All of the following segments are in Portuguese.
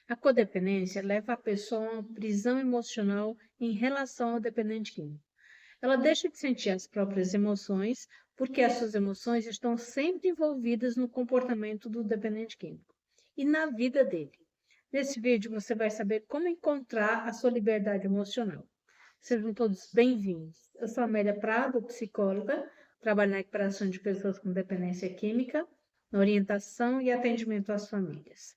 A codependência leva a pessoa a uma prisão emocional em relação ao dependente químico. Ela deixa de sentir as próprias emoções porque as suas emoções estão sempre envolvidas no comportamento do dependente químico e na vida dele. Nesse vídeo você vai saber como encontrar a sua liberdade emocional. Sejam todos bem-vindos. Eu sou Amélia Prado, psicóloga, trabalho na recuperação de pessoas com dependência química, na orientação e atendimento às famílias.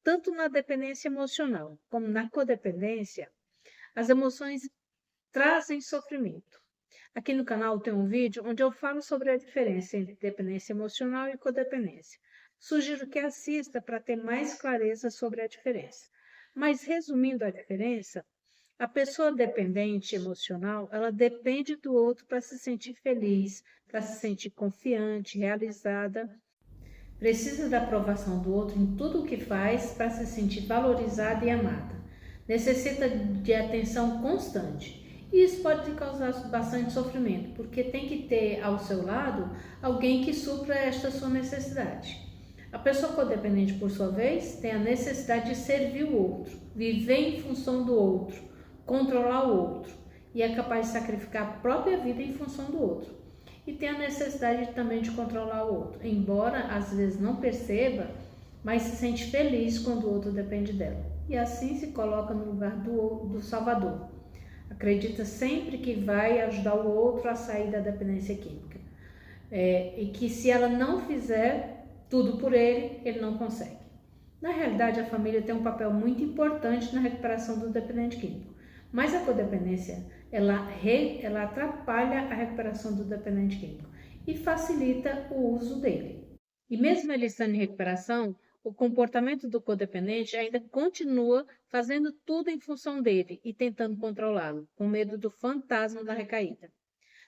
Tanto na dependência emocional como na codependência, as emoções trazem sofrimento. Aqui no canal tem um vídeo onde eu falo sobre a diferença entre dependência emocional e codependência. Sugiro que assista para ter mais clareza sobre a diferença. Mas resumindo a diferença, a pessoa dependente emocional, ela depende do outro para se sentir feliz, para se sentir confiante, realizada. Precisa da aprovação do outro em tudo o que faz para se sentir valorizada e amada. Necessita de atenção constante. E isso pode causar bastante sofrimento, porque tem que ter ao seu lado alguém que supra esta sua necessidade. A pessoa codependente, por sua vez, tem a necessidade de servir o outro, viver em função do outro, controlar o outro e é capaz de sacrificar a própria vida em função do outro. E tem a necessidade também de controlar o outro, embora às vezes não perceba, mas se sente feliz quando o outro depende dela. E assim se coloca no lugar do salvador. Acredita sempre que vai ajudar o outro a sair da dependência química. E que se ela não fizer tudo por ele, ele não consegue. Na realidade, a família tem um papel muito importante na recuperação do dependente químico. Mas a codependência, ela atrapalha a recuperação do dependente químico e facilita o uso dele. E mesmo ele estando em recuperação, o comportamento do codependente ainda continua fazendo tudo em função dele e tentando controlá-lo, com medo do fantasma da recaída.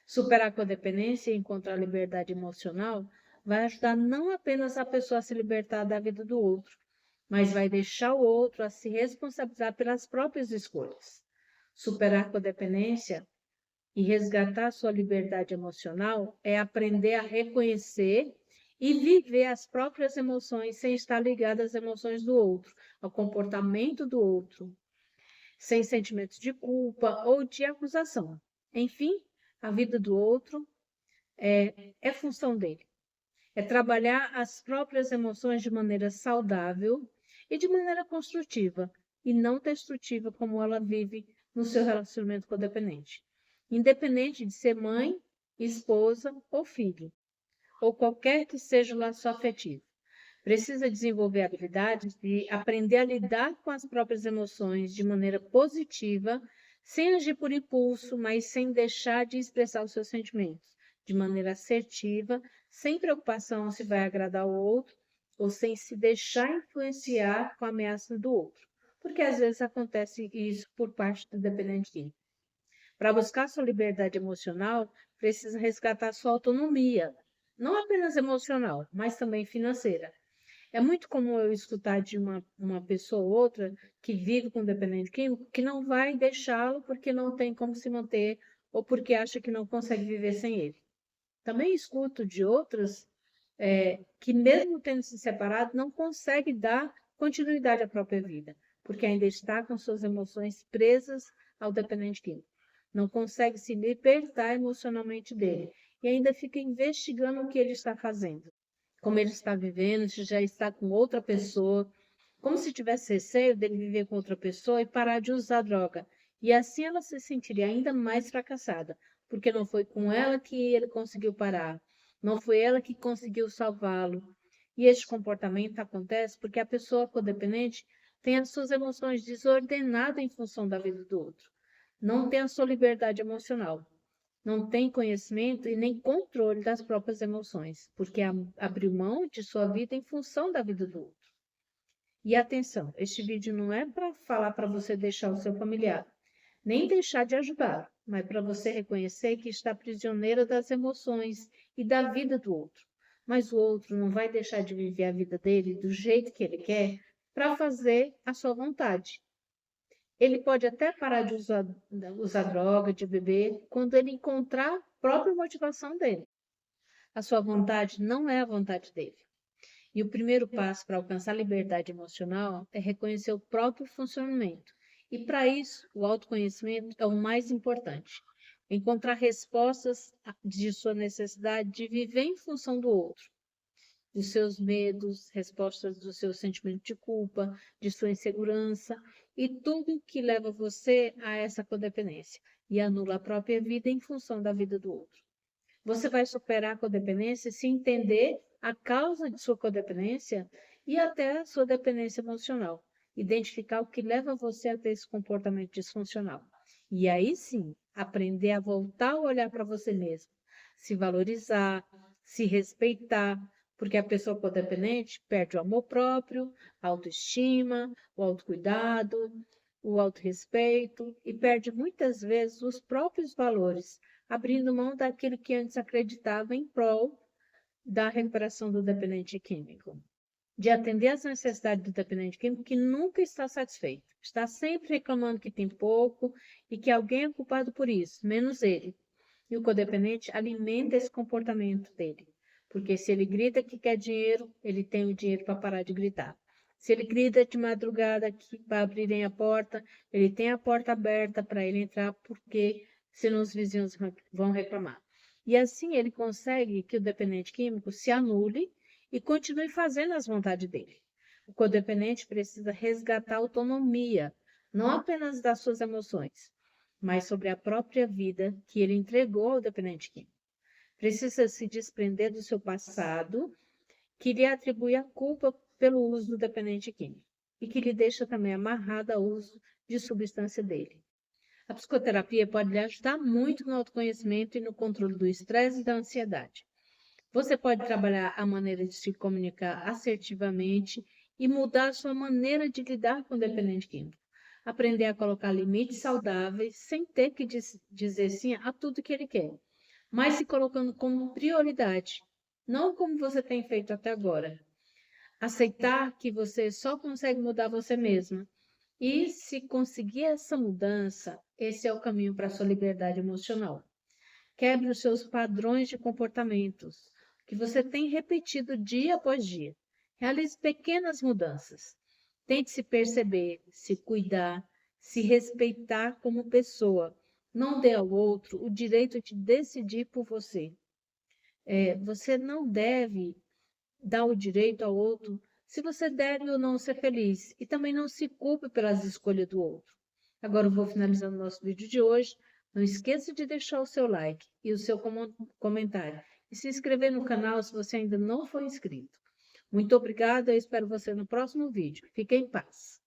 Superar a codependência e encontrar a liberdade emocional vai ajudar não apenas a pessoa a se libertar da vida do outro, mas vai deixar o outro a se responsabilizar pelas próprias escolhas. Superar a codependência e resgatar sua liberdade emocional é aprender a reconhecer e viver as próprias emoções sem estar ligado às emoções do outro, ao comportamento do outro, sem sentimentos de culpa ou de acusação. Enfim, a vida do outro é função dele. É trabalhar as próprias emoções de maneira saudável e de maneira construtiva, e não destrutiva como ela vive no seu relacionamento codependente. Independente de ser mãe, esposa ou filho, ou qualquer que seja o laço afetivo. Precisa desenvolver habilidades de aprender a lidar com as próprias emoções de maneira positiva, sem agir por impulso, mas sem deixar de expressar os seus sentimentos, de maneira assertiva, sem preocupação se vai agradar o outro, ou sem se deixar influenciar com a ameaça do outro, porque às vezes acontece isso por parte do dependente químico. Para buscar sua liberdade emocional, precisa resgatar sua autonomia, não apenas emocional, mas também financeira. É muito comum eu escutar de uma pessoa ou outra que vive com dependente químico que não vai deixá-lo porque não tem como se manter ou porque acha que não consegue viver sem ele. Também escuto de outras que mesmo tendo se separado não consegue dar continuidade à própria vida, porque ainda está com suas emoções presas ao dependente químico. Não consegue se libertar emocionalmente dele e ainda fica investigando o que ele está fazendo, como ele está vivendo, se já está com outra pessoa, como se tivesse receio dele viver com outra pessoa e parar de usar droga. E assim ela se sentiria ainda mais fracassada, porque não foi com ela que ele conseguiu parar, não foi ela que conseguiu salvá-lo. E este comportamento acontece porque a pessoa codependente tem as suas emoções desordenadas em função da vida do outro. Não tem a sua liberdade emocional. Não tem conhecimento e nem controle das próprias emoções, porque abriu mão de sua vida em função da vida do outro. E atenção, este vídeo não é para falar para você deixar o seu familiar, nem deixar de ajudar, mas para você reconhecer que está prisioneira das emoções e da vida do outro. Mas o outro não vai deixar de viver a vida dele do jeito que ele quer para fazer a sua vontade. Ele pode até parar de usar droga, de beber, quando ele encontrar a própria motivação dele. A sua vontade não é a vontade dele. E o primeiro passo para alcançar a liberdade emocional é reconhecer o próprio funcionamento. E para isso, o autoconhecimento é o mais importante. Encontrar respostas de sua necessidade de viver em função do outro, dos seus medos, respostas do seu sentimento de culpa, de sua insegurança e tudo que leva você a essa codependência e anula a própria vida em função da vida do outro. Você vai superar a codependência se entender a causa de sua codependência e até a sua dependência emocional. Identificar o que leva você a ter esse comportamento disfuncional. E aí sim, aprender a voltar a olhar para você mesmo, se valorizar, se respeitar, porque a pessoa codependente perde o amor próprio, a autoestima, o autocuidado, o autorrespeito e perde muitas vezes os próprios valores, abrindo mão daquilo que antes acreditava em prol da recuperação do dependente químico, de atender às necessidades do dependente químico que nunca está satisfeito, está sempre reclamando que tem pouco e que alguém é culpado por isso, menos ele. E o codependente alimenta esse comportamento dele, porque se ele grita que quer dinheiro, ele tem o dinheiro para parar de gritar. Se ele grita de madrugada para abrirem a porta, ele tem a porta aberta para ele entrar, porque senão os vizinhos vão reclamar. E assim ele consegue que o dependente químico se anule e continue fazendo as vontades dele. O codependente precisa resgatar a autonomia, não apenas das suas emoções, mas sobre a própria vida que ele entregou ao dependente químico. Precisa se desprender do seu passado, que lhe atribui a culpa pelo uso do dependente químico e que lhe deixa também amarrado ao uso de substância dele. A psicoterapia pode lhe ajudar muito no autoconhecimento e no controle do estresse e da ansiedade. Você pode trabalhar a maneira de se comunicar assertivamente e mudar a sua maneira de lidar com o dependente químico. Aprender a colocar limites saudáveis sem ter que dizer sim a tudo que ele quer, mas se colocando como prioridade, não como você tem feito até agora. Aceitar que você só consegue mudar você mesma. E se conseguir essa mudança, esse é o caminho para a sua liberdade emocional. Quebre os seus padrões de comportamentos, que você tem repetido dia após dia. Realize pequenas mudanças. Tente se perceber, se cuidar, se respeitar como pessoa. Não dê ao outro o direito de decidir por você. Você não deve dar o direito ao outro se você deve ou não ser feliz. E também não se culpe pelas escolhas do outro. Agora eu vou finalizando o nosso vídeo de hoje. Não esqueça de deixar o seu like e o seu comentário. E se inscrever no canal se você ainda não for inscrito. Muito obrigada, eu espero você no próximo vídeo. Fique em paz.